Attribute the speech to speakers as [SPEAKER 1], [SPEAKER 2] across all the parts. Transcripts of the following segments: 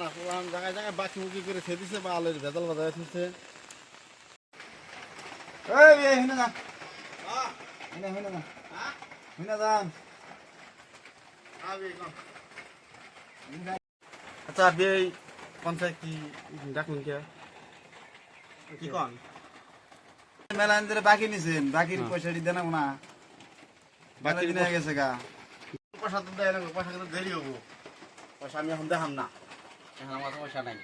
[SPEAKER 1] না পোলান জায়গায় জায়গায় বাকি মুখি করে খেদিছে বা আলের ভেজাল বাজায় দিচ্ছে।
[SPEAKER 2] এই হিনা না হিনা হিনা না হিনা যান।
[SPEAKER 1] আচ্ছা আপনি এই পঞ্চায়েত কি ডাকুন কে কি কন
[SPEAKER 2] মেলা ধরে বাকি নিছেন, বাকির পয়সা দিতে না না, বাকি
[SPEAKER 1] বাকি
[SPEAKER 2] নিয়ে গেছে গা।
[SPEAKER 1] পয়সা তো দেয় না, পয়সা কিন্তু দেরি হবো। পয়সা আমি এখন দেখাম না, এখন আমার পয়সা নাই।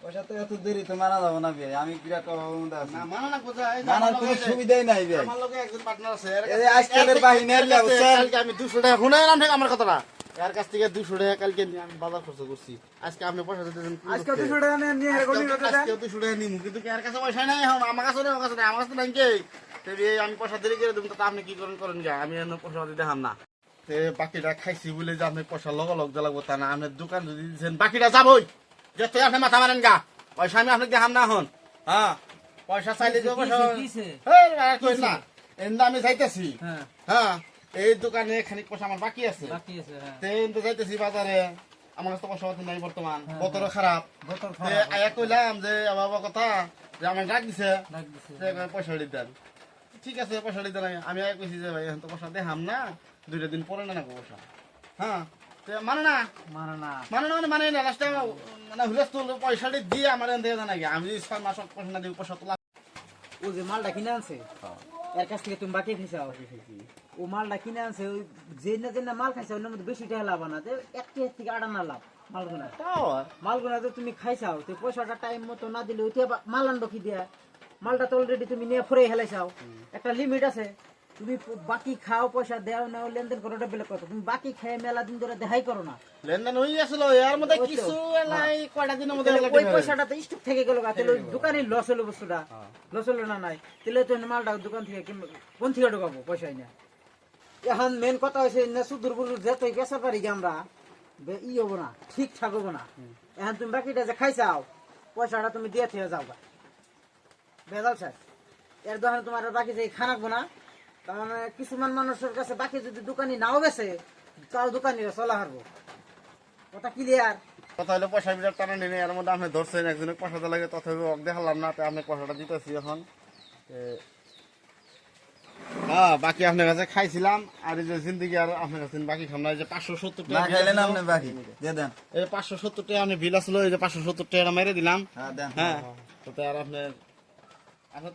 [SPEAKER 2] পয়সা তো এত দেরি তো মানা যাবো না বে, আমি বিরাট অবমুদা আছি।
[SPEAKER 1] না মানা না কোথায়
[SPEAKER 2] মানার কোনো সুবিধাই নাই বে।
[SPEAKER 1] আমার লগে একজন পার্টনার আছে,
[SPEAKER 2] এই আজকালের বাহিনী এলে বুঝছেন,
[SPEAKER 1] কালকে আমি 200 টাকা শুনে নাম ঠিক আমার কথাটা, এর কাছ থেকে 200 টাকা কালকে নিয়ে আমি বাজার খরচ করছি। আজকে আপনি পয়সা দিতেছেন,
[SPEAKER 2] আজকে 200 টাকা নিয়ে রেকর্ডিং করতে দেন।
[SPEAKER 1] আজকে 200 টাকা নিমু, কিন্তু এর কাছে পয়সা নাই। এখন আমার কাছে নাই, আমার কাছে নাই, আমার কাছে নাই কে তবে আমি পয়সা দেরি করে দেব, তো আপনি কি করেন করেন গা, আমি এর পয়সা দিতে দেখাম না। তে বাকিটা খাইছি বলে যে আপনি পয়সা লগ লাগবো তা না, আপনার দোকান যদি দিচ্ছেন বাকিটা যাবই, যেতে আপনি মাথা মারেন গা। পয়সা আমি আপনাকে দেখাম না এখন। হ্যাঁ পয়সা চাইলে যে পয়সা আর কইস না, এন্দা আমি যাইতেছি। হ্যাঁ এই দোকানে খানিক পয়সা আমার বাকি আছে, তে এন্দা যাইতেছি বাজারে, আমার কাছে তো পয়সা পাতি নাই বর্তমান, বতরও খারাপ। তে আয়া কইলাম যে বাবা কথা যে আমার ডাক দিছে যে পয়সা দিতেন। ঠিক আছে পয়সা দিতে নাই, আমি আয়া কইছি যে ভাই এখন তো পয়সা দেখাম না, 2 দিন পরে না পয়সা। হ্যাঁ মানে না মানে না লাস্টে মানে হুলস্থুল পয়সাটি দিয়ে আমার দিয়ে দেয় নাকি, আমি 6 মাস পয়সা না দিব, পয়সা তোলা।
[SPEAKER 3] ও যে মালটা কিনে আনছে এর কাছ থেকে তুমি বাকি খাইছাও, ও মালটা কিনে আনছে ওই যে না মাল খাইছে ওর মধ্যে বেশি টাকা লাভ না, এক টাকা থেকে 8 আনা লাভ মালগুনা। মালগুনা তো তুমি খাইছাও, তো পয়সাটা টাইম মতো না দিলে ওইটা মাল আনবো কি দিয়া? মালটা তো অলরেডি তুমি নিয়ে ফুরে হেলাইছাও, একটা লিমিট আছে। তুমি বাকি খাও, পয়সা দেও না, লেনদেন করো, ওটা বেলেগ কথা। তুমি বাকি খেয়ে মেলা দিন ধরে দেখাই করো না,
[SPEAKER 1] লেনদেন হয়ে গেছিল এর মধ্যে কিছু নাই, কয়টা দিনের মধ্যে
[SPEAKER 3] ওই পয়সাটা তো স্টক থেকে গেল, তাহলে ওই দোকানে লস হলো, বস্তুটা লস হলো না নাই, তাহলে তো মালটা দোকান থেকে কোন থেকে ঢোকাবো পয়সাই না। এখন মেন কথা হয়েছে না, সুদূর বুলুর যেতই বেচার পারি কি আমরা ই হবো না, ঠিকঠাক হবো না। এখন তুমি বাকিটা যে খাইছাও পয়সাটা তুমি দিয়ে থেকে যাও, ভেজাল শেষ। এর দোকানে তোমার আর বাকি যে খানাকবো না। তার মানে কিছুমান মানুষের কাছে বাকি যদি দোকানি নাও বেছে, তাও দোকানিরা চলা হারবো, কথা ক্লিয়ার।
[SPEAKER 1] কথা হলো পয়সা বিরাট টানা নেই, এর মধ্যে আপনি ধরছেন একজনের পয়সা দিতে লাগে, তথাপি অক দেখালাম না, আপনি পয়সাটা দিতেছি এখন। হ্যাঁ বাকি আপনার কাছে খাইছিলাম, আর এই যে জিন্দিগি আর আপনার কাছে বাকি খাম না। এই যে 570
[SPEAKER 2] না
[SPEAKER 1] টাকা
[SPEAKER 2] খাইলে না আপনি বাকি দিয়ে দেন।
[SPEAKER 1] এই 570 টাকা আপনি বিল আসলো, এই যে 570 টাকা মেরে দিলাম।
[SPEAKER 2] হ্যাঁ দেন।
[SPEAKER 1] হ্যাঁ তো আর আপনার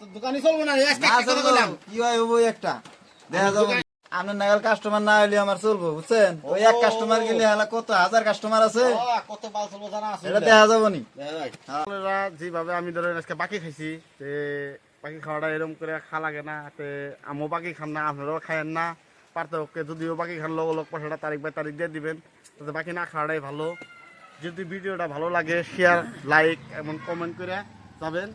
[SPEAKER 1] তো দোকানই চলবো না,
[SPEAKER 2] না চলবো, কি হয় হবো একটা দেখা যাবো। আপনার নাগাল কাস্টমার না হইলে আমার চলবো, বুঝছেন? ওই এক কাস্টমার গেলে হালা কত হাজার কাস্টমার আছে,
[SPEAKER 1] কত বাল চলবো জানা আছে,
[SPEAKER 2] এটা দেখা যাবো নি।
[SPEAKER 1] আপনারা যেভাবে আমি ধরেন আজকে বাকি খাইছি, তে বাকি খাওয়াটা এরকম করে খা লাগে না, তে আমিও বাকি খান না, আপনারাও খায়েন না। পার্থক্য যদিও বাকি খান লোক পয়সাটা তারিখ বাই তারিখ দিয়ে দিবেন, তাতে বাকি না খাওয়াটাই ভালো। যদি ভিডিওটা ভালো লাগে শেয়ার লাইক এবং কমেন্ট করে যাবেন।